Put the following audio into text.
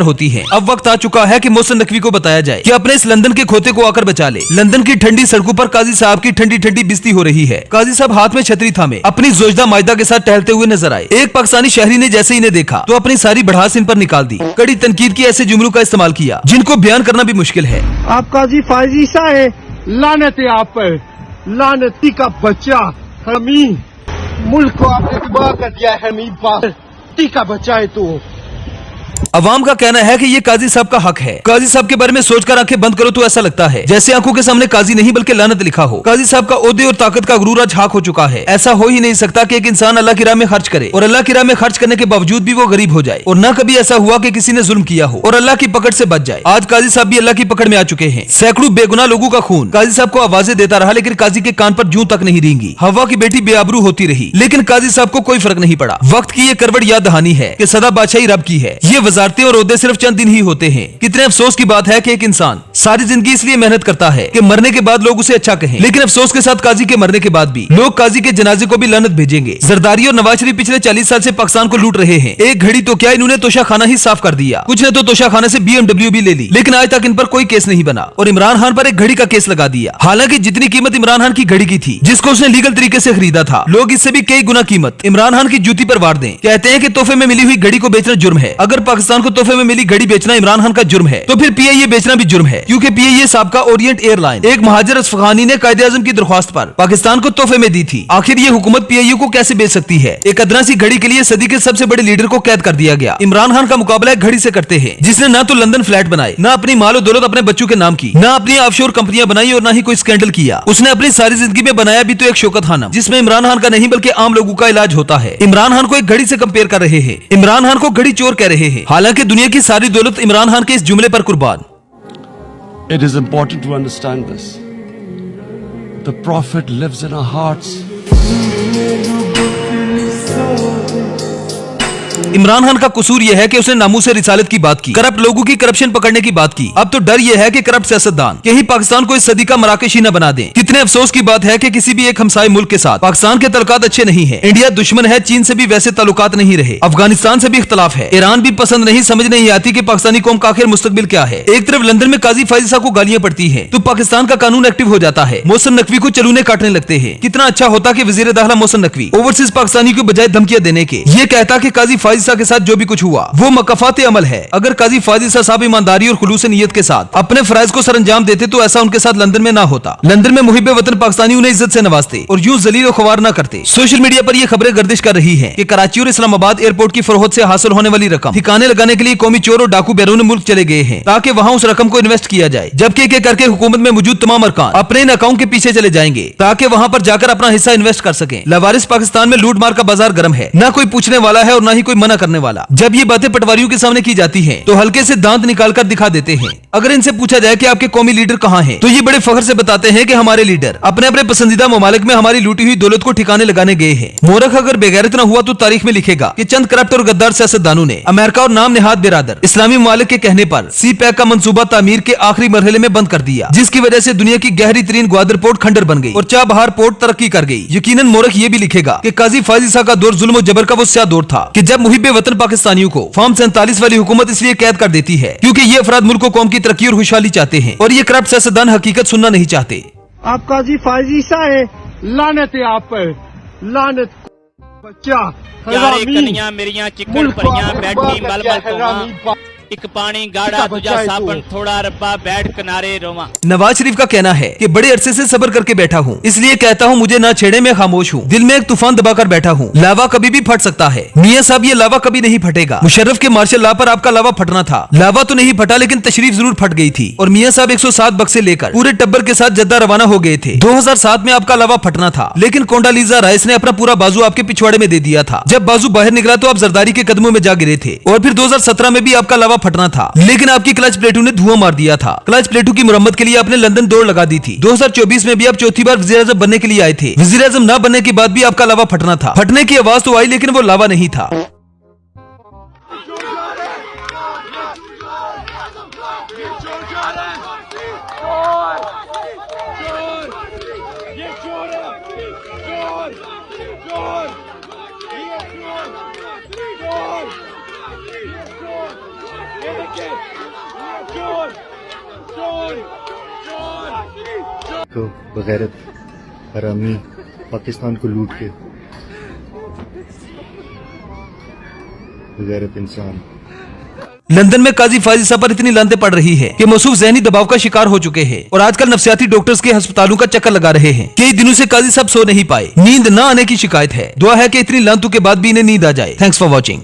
होती हैं। अब वक्त आ चुका है कि मोहसिन नकवी को बताया जाए कि अपने इस लंदन के खोते को आकर बचा ले। लंदन की ठंडी सड़कों पर काजी साहब की ठंडी ठंडी बिस्ती हो रही है। काजी साहब हाथ में छतरी थामे अपनी जोजदा मायदा के साथ टहलते हुए नजर आए। एक पाकिस्तानी शहरी ने जैसे इन्हें देखा तो अपनी सारी भड़ास इन पर निकाल दी। कड़ी तनकीद की ऐसे जुमलों का इस्तेमाल किया जिनको बयान करना भी मुश्किल है। आप काजी फायजी सा है, लानत है आप पर, लानती का बच्चा हमीद, मुल्क को आपने तबाह कर दिया है हमीद पास, का बच्चा है तू। अवाम का कहना है कि ये काजी साहब का हक है। काजी साहब के बारे में सोचकर आंखें बंद करो तो ऐसा लगता है जैसे आंखों के सामने काजी नहीं बल्कि लानत लिखा हो। काजी साहब का ओहदे और ताकत का गुरूर आज खाक हो चुका है। ऐसा हो ही नहीं सकता कि एक इंसान अल्लाह की राह में खर्च करे और अल्लाह की राह में खर्च करने के बावजूद भी वो गरीब हो जाए, और न कभी ऐसा हुआ कि किसी ने जुल्म किया हो और अल्लाह की पकड़ से बच जाए। आज काजी साहब भी अल्लाह की पकड़ में आ चुके हैं। सैकड़ों बेगुनाह लोगों का खून काजी साहब को आवाजें देता रहा, लेकिन काजी के कान पर जूं तक नहीं रेंगी। हवा की बेटी बेआबरू होती रही, लेकिन काजी साहब को कोई फर्क नहीं पड़ा। वक्त की ये करवट याद दहानी है कि सदा बादशाही रब की है। ये वजारतें और ओहदे सिर्फ चंद दिन ही होते हैं। कितने अफसोस की बात है कि एक इंसान सारी जिंदगी इसलिए मेहनत करता है कि मरने के बाद लोग उसे अच्छा कहें, लेकिन अफसोस के साथ काजी के मरने के बाद भी लोग काजी के जनाजे को भी लानत भेजेंगे। जरदारी और नवाज शरीफ पिछले 40 साल से पाकिस्तान को लूट रहे हैं। एक घड़ी तो क्या इन्होंने तोशा खाना ही साफ कर दिया, कुछ ने तो तोशा खाना से BMW भी ले ली, लेकिन आज तक इन पर कोई केस नहीं बना। और इमरान खान पर एक घड़ी का केस लगा दिया, हालांकि जितनी कीमत इमरान खान की घड़ी की थी जिसको उसने लीगल तरीके से खरीदा था, लोग इससे भी कई गुना कीमत इमरान खान की जूती पर वार दें। कहते हैं कि तोहफे में मिली हुई घड़ी को बेचना जुर्म है। अगर पाकिस्तान को तोहफे में मिली घड़ी बेचना इमरान खान का जुर्म है तो फिर PIA बेचना भी जुर्म है, क्योंकि PIA साबका ओरिएंट एयरलाइन एक महाजिर असफगानी ने कायदे आजम की दरख्वास्त पर पाकिस्तान को तोहफे में दी थी। आखिर ये हुकूमत PIA को कैसे बेच सकती है? एक अदना सी घड़ी के लिए सदी के सबसे बड़े लीडर को कैद कर दिया गया। इमरान खान का मुकाबला एक घड़ी से करते हैं जिसने ना तो लंदन फ्लैट बनाए, ना अपनी माल और दौलत अपने बच्चों के नाम की, ना अपनी ऑफशोर कंपनियां बनाई और ना ही कोई स्कैंडल किया। उसने अपनी सारी जिंदगी में बनाया भी तो एक शौकत खाना जिसमें इमरान खान का नहीं बल्कि आम लोगों का इलाज होता है। इमरान खान को एक घड़ी से कंपेयर कर रहे हैं, इमरान खान को घड़ी चोर कह रहे हैं, हालांकि दुनिया की सारी दौलत इमरान खान के इस जुमले पर कुर्बान। It is important to understand this. The Prophet lives in our hearts. Imran Khan का कसूर यह है कि उसने नामूस से रिसालत की बात की, करप्ट लोगों की करप्शन पकड़ने की बात की। अब तो डर यह है कि करप्ट सियासतदान कहीं पाकिस्तान को इस सदी का मराकश ही न बना दें। कितने अफसोस की बात है कि किसी भी एक हमसाये मुल्क के साथ पाकिस्तान के तल्लुकात अच्छे नहीं है। इंडिया दुश्मन है, चीन से भी वैसे ताल्लुकात नहीं रहे, अफगानिस्तान से भी इख्तलाफ है, ईरान भी पसंद नहीं, समझ नहीं आती कि पाकिस्तानी कौम का आखिर मुस्तकबिल क्या है। एक तरफ लंदन में काजी फायजी साहब को गालियां पड़ती है तो पाकिस्तान का कानून एक्टिव हो जाता है, मोहसिन नकवी को चलूने काटने लगते हैं। कितना अच्छा होता कि वजीर दाखिला मोहसिन नकवी ओवरसीज पाकिस्तानी को बजाय धमकियां देने के ये कहता कि काजी फायजी साहब के साथ जो भी कुछ हुआ वो मकफात अमल है। अगर काजी फायजी साहब ईमानदारी और खुलूस नीयत के साथ अपने फराइज को सरअंजाम देते तो ऐसा उनके साथ लंदन में ना होता। लंदन में मुहिब वतन पाकिस्तानी उन्हें इज्जत से नवाजते और यूं जलील और ख्वार न करते। सोशल मीडिया पर ये खबरें गर्दिश कर रही हैं कि कराची और इस्लामाबाद एयरपोर्ट की फरोख्त से हासिल होने वाली रकम ठिकाने लगाने के लिए कौमी चोर और डाकू बैरून मुल्क चले गए हैं ताकि वहाँ उस रकम को इन्वेस्ट किया जाए, जबकि एक एक करके हुकूमत में मौजूद तमाम अरकान अपने इन अकाउंट के पीछे चले जाएंगे ताकि वहाँ पर जाकर अपना हिस्सा इन्वेस्ट कर सकें। लवारिस पाकिस्तान में लूट मार का बाजार गर्म है, न कोई पूछने वाला है और न ही कोई मना करने वाला। जब ये बातें पटवारियों के सामने की जाती हैं तो हल्के से दांत निकालकर दिखा देते हैं। अगर इनसे पूछा जाए कि आपके कौमी लीडर कहाँ हैं, तो ये बड़े फख्र से बताते हैं कि हमारे लीडर अपने अपने पसंदीदा ममालिक में हमारी लूटी हुई दौलत को ठिकाने लगाने गए हैं। मोरख अगर बेगैरत न हुआ तो तारीख में लिखेगा कि चंद करप्ट और गद्दार सियासतदानों ने अमेरिका और नाम निहाद बिरादर इस्लामी ममालिक के कहने पर CPEC का मंसूबा तामीर के आखिरी मरहले में बंद कर दिया, जिसकी वजह से दुनिया की गहरी तरीन ग्वादर पोर्ट खंडर बन गई और चाबहार पोर्ट तरक्की कर गई। यकीनन मोरख ये भी लिखेगा कि काजी फायजी साहब का दौर जुल्म और जबर का वो स्या दौर था कि जब मुहिब वतन पाकिस्तानियों को फॉर्म 47 वाली हुकूमत इसलिए कैद कर देती है क्योंकि ये अफराद मुल्क को कौम की तरक्की और खुशहाली चाहते हैं और ये करप्ट सियासतदान हकीकत सुनना नहीं चाहते। आप काजी फायजी सा है, लानत है आप पर, लानत बच्चा यारे कनियां मेरियां चिकन परियां बैठी मलमल कोमा एक पानी गाढ़ा तुझा साबन थोड़ा रब्बा बैठ किनारे रोवा। नवाज शरीफ का कहना है कि बड़े अरसे से सब्र करके बैठा हूँ, इसलिए कहता हूँ मुझे ना छेड़े, मैं खामोश हूँ, दिल में एक तूफान दबाकर बैठा हूँ, लावा कभी भी फट सकता है। मियां साहब ये लावा कभी नहीं फटेगा। मुशर्रफ के मार्शल लॉ पर आपका लावा फटना था, लावा तो नहीं फटा लेकिन तशरीफ जरूर फट गई थी। और मियां साहब 107 बक्से लेकर पूरे टब्बर के साथ जद्दा रवाना हो गए थे। 2007 में आपका लावा फटना था, लेकिन कोंडालीजा राइस ने अपना पूरा बाजू आपके पिछवाड़े में दे दिया था। जब बाजू बाहर निकला तो आप जरदारी के कदमों में जा गिरे थे। और फिर 2017 में भी आपका लावा फटना था, लेकिन आपकी क्लच प्लेटों ने धुआं मार दिया था। क्लच प्लेटों की मुरम्मत के लिए आपने लंदन दौड़ लगा दी थी। 2024 में भी आप चौथी बार वज़ीर आज़म बनने के लिए आए थे। वज़ीर आज़म न बनने के बाद भी आपका लावा फटना था। फटने की आवाज तो आई लेकिन वो लावा नहीं था। को बगैरत हरामी पाकिस्तान को लूट के बगैरत इंसान। लंदन में काजी फायजी साहब पर इतनी लानतें पड़ रही है कि मौसूफ जहनी दबाव का शिकार हो चुके हैं और आजकल नफ्सियाती डॉक्टर्स के अस्पतालों का चक्कर लगा रहे हैं। कई दिनों से काजी साहब सो नहीं पाए, नींद न आने की शिकायत है। दुआ है कि इतनी लानतों के बाद भी इन्हें नींद आ जाए। Thanks for watching.